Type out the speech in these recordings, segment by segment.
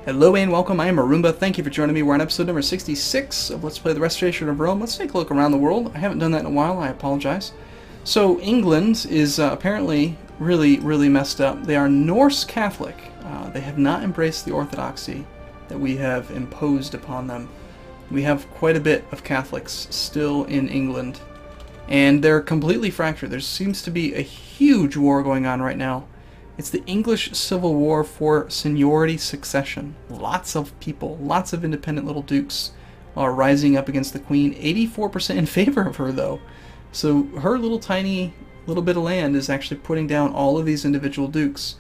Hello and welcome, I am Arumba. Thank you for joining me. We're on episode number 66 of Let's Play the Restoration of Rome. Let's take a look around the world. I haven't done that in a while, I apologize. So England is apparently really messed up. They are Norse Catholic. They have not embraced the orthodoxy that we have imposed upon them. We have quite a bit of Catholics still in England, and they're completely fractured. There seems to be a huge war going on right now. It's the English Civil War for seniority succession. Lots of people, lots of independent little dukes are rising up against the Queen. 84% in favor of her, though. So her little tiny little bit of land is actually putting down all of these individual dukes.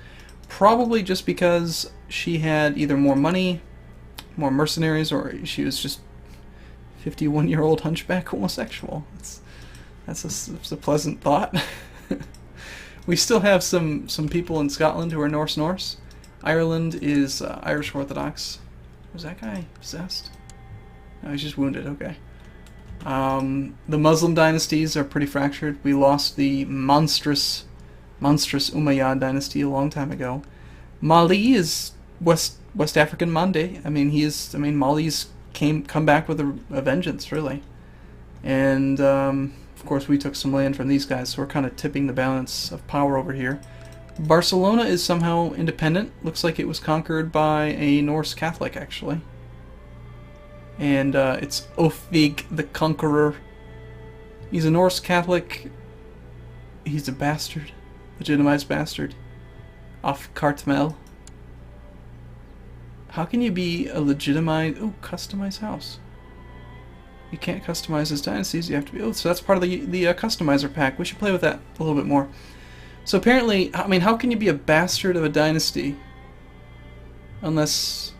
Probably just because she had either more money, more mercenaries, or she was just 51-year-old hunchback homosexual. That's a pleasant thought. We still have some people in Scotland who are Norse. Ireland is Irish Orthodox. Was that guy possessed? No, he's just wounded, okay. The Muslim dynasties are pretty fractured. We lost the monstrous Umayyad dynasty a long time ago. Mali is West African Mande. Mali's come back with a vengeance, really. And of course, we took some land from these guys, so we're kind of tipping the balance of power over here. Barcelona is somehow independent. Looks like it was conquered by a Norse Catholic, actually. And it's Ofig the Conqueror. He's a Norse Catholic. He's a bastard. Legitimized bastard. Off Cartmel. How can you be a legitimized... Oh, customized house. You can't customize his dynasties, you have to be... Oh, so that's part of the customizer pack. We should play with that a little bit more. So apparently, how can you be a bastard of a dynasty? Unless...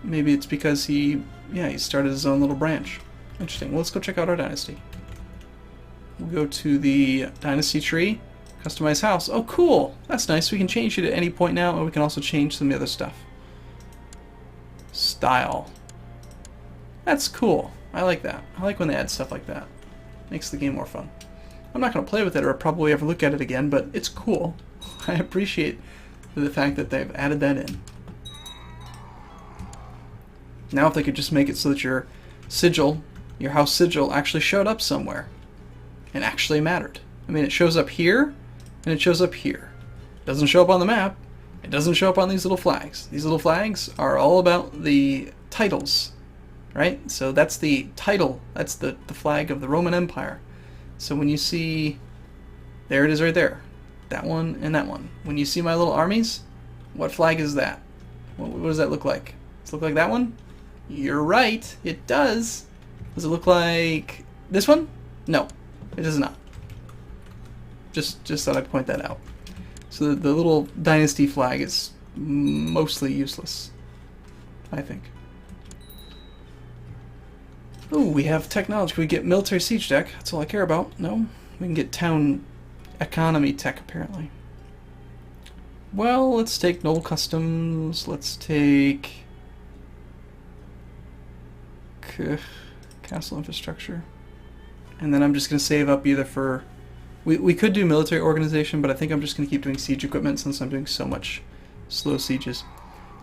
maybe it's because he started his own little branch. Interesting. Well, let's go check out our dynasty. We'll go to the dynasty tree. Customize house. Oh, cool! That's nice. We can change it at any point now, and we can also change some of the other stuff. Style. That's cool. I like that. I like when they add stuff like that. Makes the game more fun. I'm not going to play with it or probably ever look at it again, but it's cool. I appreciate the fact that they've added that in. Now if they could just make it so that your sigil, your house sigil, actually showed up somewhere and actually mattered. I mean, it shows up here and it shows up here. It doesn't show up on the map. It doesn't show up on these little flags. These little flags are all about the titles. Right? So that's the title. That's the flag of the Roman Empire. So when you see... there it is right there. That one and that one. When you see my little armies, what flag is that? What does that look like? Does it look like that one? You're right. It does. Does it look like this one? No. It does not. Just thought I'd point that out. So the little dynasty flag is mostly useless, I think. Oh, we have technology. Can we get military siege tech? That's all I care about. No? We can get town economy tech, apparently. Well, let's take Noble Customs. Let's take... castle infrastructure. And then I'm just going to save up either for... We could do military organization, but I think I'm just going to keep doing siege equipment since I'm doing so much slow sieges.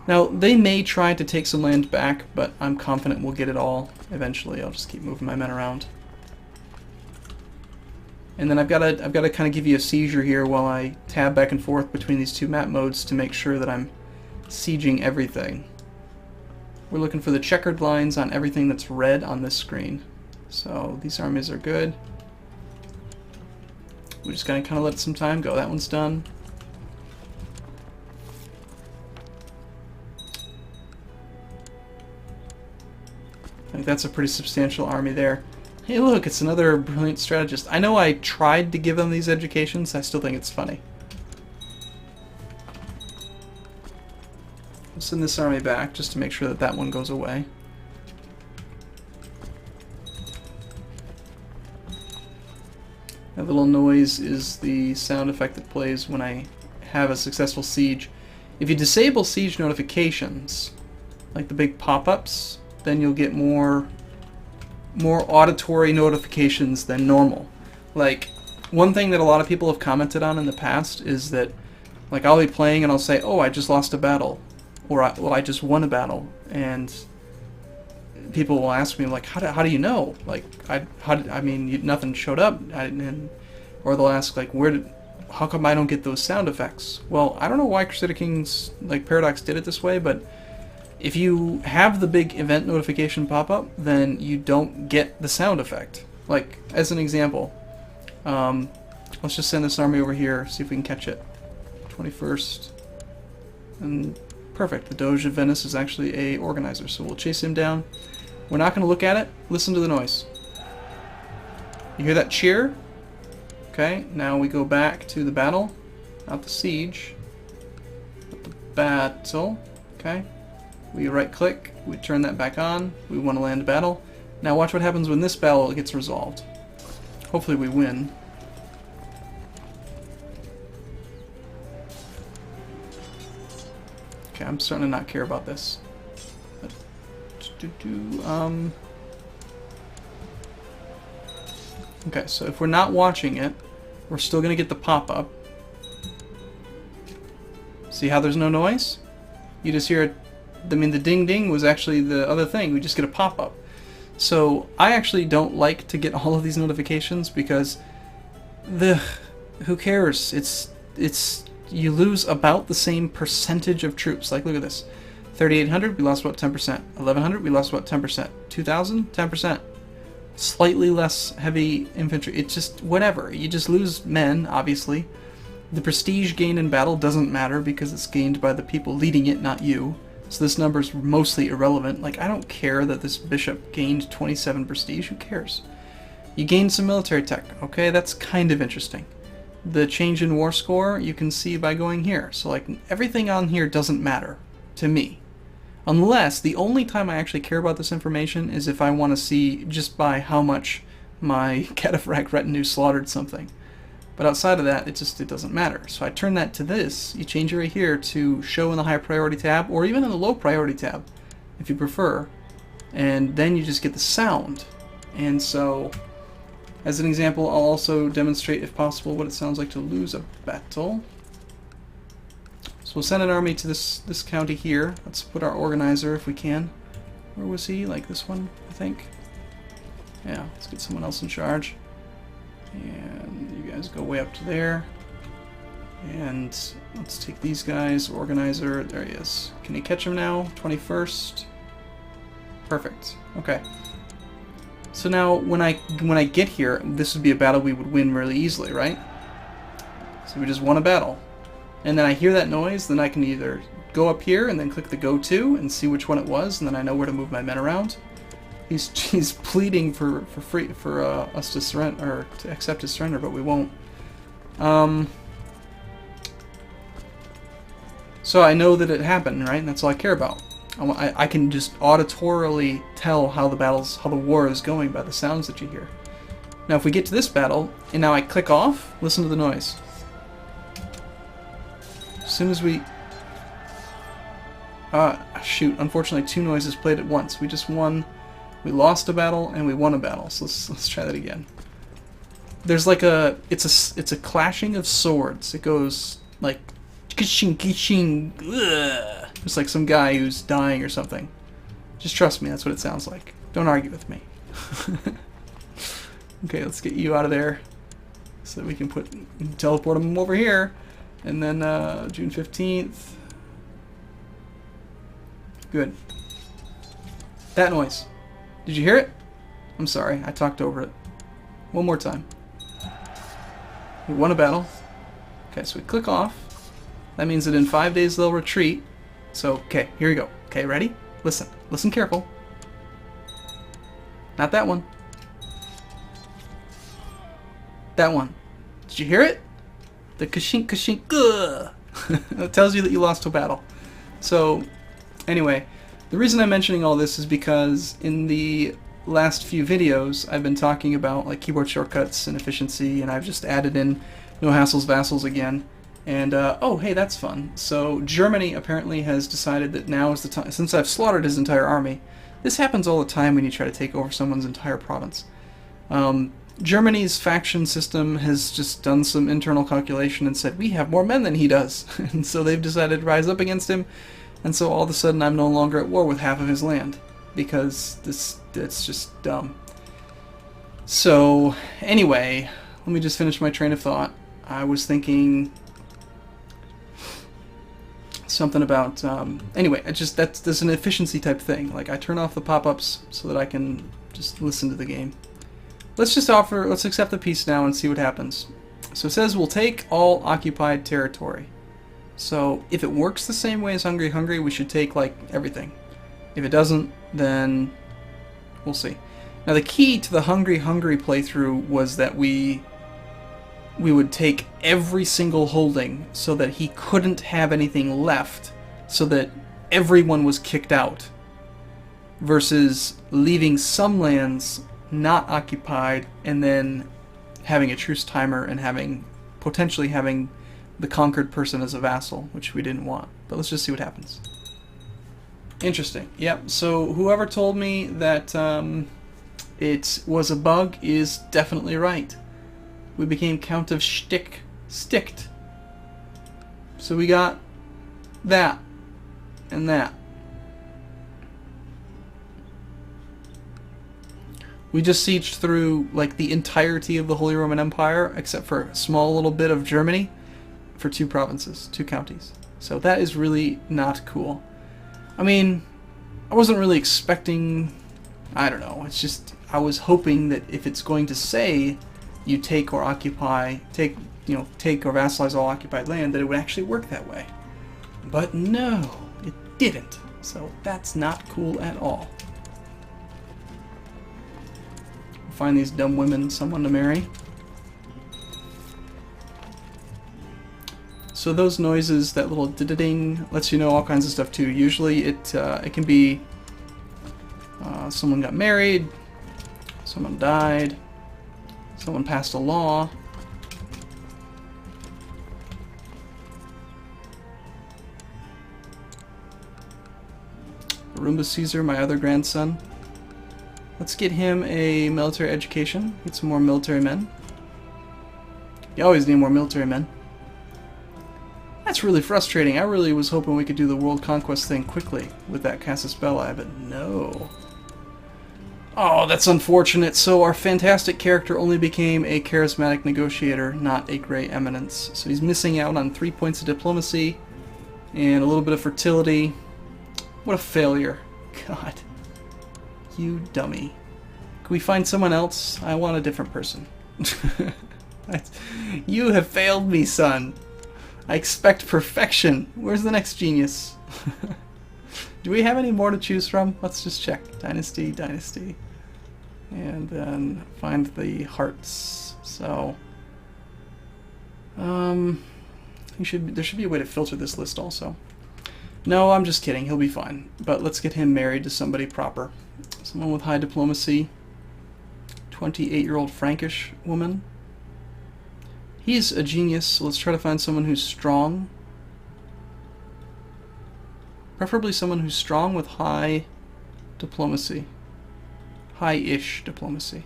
Now, they may try to take some land back, but I'm confident we'll get it all eventually. I'll just keep moving my men around. And then I've got to kind of give you a seizure here while I tab back and forth between these two map modes to make sure that I'm sieging everything. We're looking for the checkered lines on everything that's red on this screen. So these armies are good. We're just going to kind of let some time go. That one's done. I think that's a pretty substantial army there. Hey look, it's another brilliant strategist. I know I tried to give them these educations, I still think it's funny. I'll send this army back just to make sure that that one goes away. That little noise is the sound effect that plays when I have a successful siege. If you disable siege notifications, like the big pop-ups, then you'll get more auditory notifications than normal. Like, one thing that a lot of people have commented on in the past is that, like, I'll be playing and I'll say, oh, I just lost a battle. or I just won a battle, and people will ask me like, how do you know? Like, nothing showed up, or they'll ask like, how come I don't get those sound effects? Well, I don't know why Crusader Kings, like Paradox, did it this way, but if you have the big event notification pop up, then you don't get the sound effect. Like, as an example, let's just send this army over here, see if we can catch it. 21st, and perfect. The Doge of Venice is actually a organizer, so we'll chase him down. We're not going to look at it. Listen to the noise. You hear that cheer? Okay, now we go back to the battle, not the siege, but the battle. Okay, we right click, we turn that back on, we want to land a battle. Now watch what happens when this battle gets resolved. Hopefully we win. Okay, I'm starting to not care about this. But, okay, so if we're not watching it, we're still going to get the pop-up. See how there's no noise? You just hear it. I mean, the ding-ding was actually the other thing. We just get a pop-up. So I actually don't like to get all of these notifications because who cares? It's you lose about the same percentage of troops. Like, look at this. 3,800, we lost about 10%. 1,100, we lost about 10%. 2,000, 10%. Slightly less heavy infantry. It's just whatever. You just lose men, obviously. The prestige gained in battle doesn't matter because it's gained by the people leading it, not you. So this number's mostly irrelevant. Like, I don't care that this bishop gained 27 prestige. Who cares? You gained some military tech. Okay, that's kind of interesting. The change in war score you can see by going here. So, like, everything on here doesn't matter to me. Unless the only time I actually care about this information is if I want to see just by how much my cataphract retinue slaughtered something. But outside of that, it doesn't matter. So I turn that to this. You change it right here to show in the high priority tab, or even in the low priority tab, if you prefer. And then you just get the sound. And so, as an example, I'll also demonstrate, if possible, what it sounds like to lose a battle. So we'll send an army to this county here. Let's put our organizer if we can. Where was he? Like this one, I think. Yeah, let's get someone else in charge. And you guys go way up to there. And let's take these guys. Organizer, there he is. Can you catch him now? 21st. Perfect. Okay. So now when I get here, this would be a battle we would win really easily, right? So we just won a battle. And then I hear that noise, then I can either go up here and then click the go to and see which one it was, and then I know where to move my men around. He's pleading for us to surrender, or to accept his surrender, but we won't. So I know that it happened, right? And that's all I care about. I can just auditorily tell how the war is going by the sounds that you hear. Now if we get to this battle, and now I click off, listen to the noise. As soon as we... shoot, unfortunately 2 noises played at once. We just won, we lost a battle, and we won a battle. So let's try that again. There's like it's a clashing of swords. It goes like... Kishing, kishing, ugh. It's like some guy who's dying or something. Just trust me, that's what it sounds like. Don't argue with me. Okay, let's get you out of there so that we can teleport him over here. And then June 15th. Good. That noise. Did you hear it? I'm sorry, I talked over it. One more time. We won a battle. Okay, so we click off. That means that in 5 days they'll retreat. So, okay, here we go. Okay, ready? Listen. Listen careful. Not that one. That one. Did you hear it? The kashink kashink. It tells you that you lost a battle. So, anyway, the reason I'm mentioning all this is because in the last few videos I've been talking about like keyboard shortcuts and efficiency, and I've just added in no hassles vassals again. And, oh, hey, that's fun. So, Germany apparently has decided that now is the time, since I've slaughtered his entire army. This happens all the time when you try to take over someone's entire province. Germany's faction system has just done some internal calculation and said, we have more men than he does. And so they've decided to rise up against him. And so all of a sudden I'm no longer at war with half of his land, because it's just dumb. So anyway, let me just finish my train of thought. I was thinking something about anyway, that's an efficiency type thing. Like, I turn off the pop-ups so that I can just listen to the game. Let's accept the peace now and see what happens. So it says we'll take all occupied territory. So if it works the same way as Hungary, we should take like everything. If it doesn't, then we'll see. Now the key to the Hungary playthrough was that we would take every single holding so that he couldn't have anything left, so that everyone was kicked out, versus leaving some lands not occupied and then having a truce timer and potentially having the conquered person as a vassal, which we didn't want. But let's just see what happens. Interesting. Yep, so whoever told me that it was a bug is definitely right. We became Count of Sticked. So we got that and that. We just sieged through like the entirety of the Holy Roman Empire, except for a small little bit of Germany, for 2 provinces, 2 counties. So that is really not cool. I mean, I wasn't really expecting, I don't know, it's just, I was hoping that if it's going to say you take or vassalize all occupied land, that it would actually work that way. But no, it didn't. So that's not cool at all. Find these dumb women someone to marry. So those noises, that little ding, lets you know all kinds of stuff too. Usually it can be someone got married, someone died, someone passed a law. Arumba Caesar, my other grandson. Let's get him a military education. Get some more military men. You always need more military men. That's really frustrating. I really was hoping we could do the world conquest thing quickly with that Casus Belli, but no. Oh, that's unfortunate. So our fantastic character only became a charismatic negotiator, not a great eminence. So he's missing out on 3 points of diplomacy and a little bit of fertility. What a failure. God. You dummy. Can we find someone else? I want a different person. You have failed me, son. I expect perfection. Where's the next genius? Do we have any more to choose from? Let's just check. Dynasty, dynasty. And then find the hearts. So, there should be a way to filter this list also. No, I'm just kidding. He'll be fine. But let's get him married to somebody proper. Someone with high diplomacy. 28-year-old Frankish woman. He's a genius, so let's try to find someone who's strong. Preferably someone who's strong with high diplomacy. High-ish diplomacy.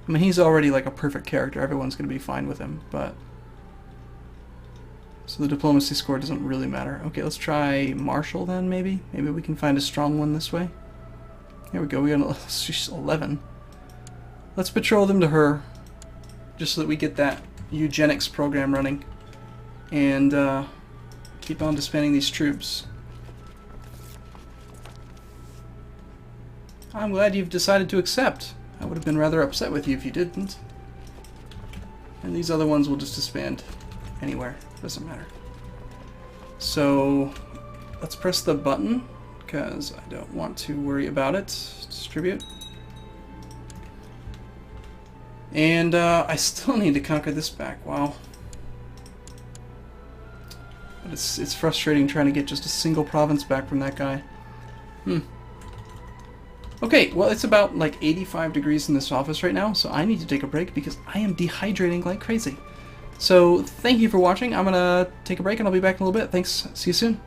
I mean, he's already like a perfect character. Everyone's going to be fine with him, but... So the diplomacy score doesn't really matter. Okay, let's try Marshall then, maybe? Maybe we can find a strong one this way. Here we go, we got she's 11. Let's betroth them to her, just so that we get that eugenics program running. And keep on disbanding these troops. I'm glad you've decided to accept. I would have been rather upset with you if you didn't. And these other ones will just disband anywhere. Doesn't matter. So let's press the button, because I don't want to worry about it. Distribute. And I still need to conquer this back. Wow. But it's frustrating trying to get just a single province back from that guy. Okay, well, it's about like 85 degrees in this office right now, so I need to take a break because I am dehydrating like crazy. So thank you for watching. I'm going to take a break and I'll be back in a little bit. Thanks. See you soon.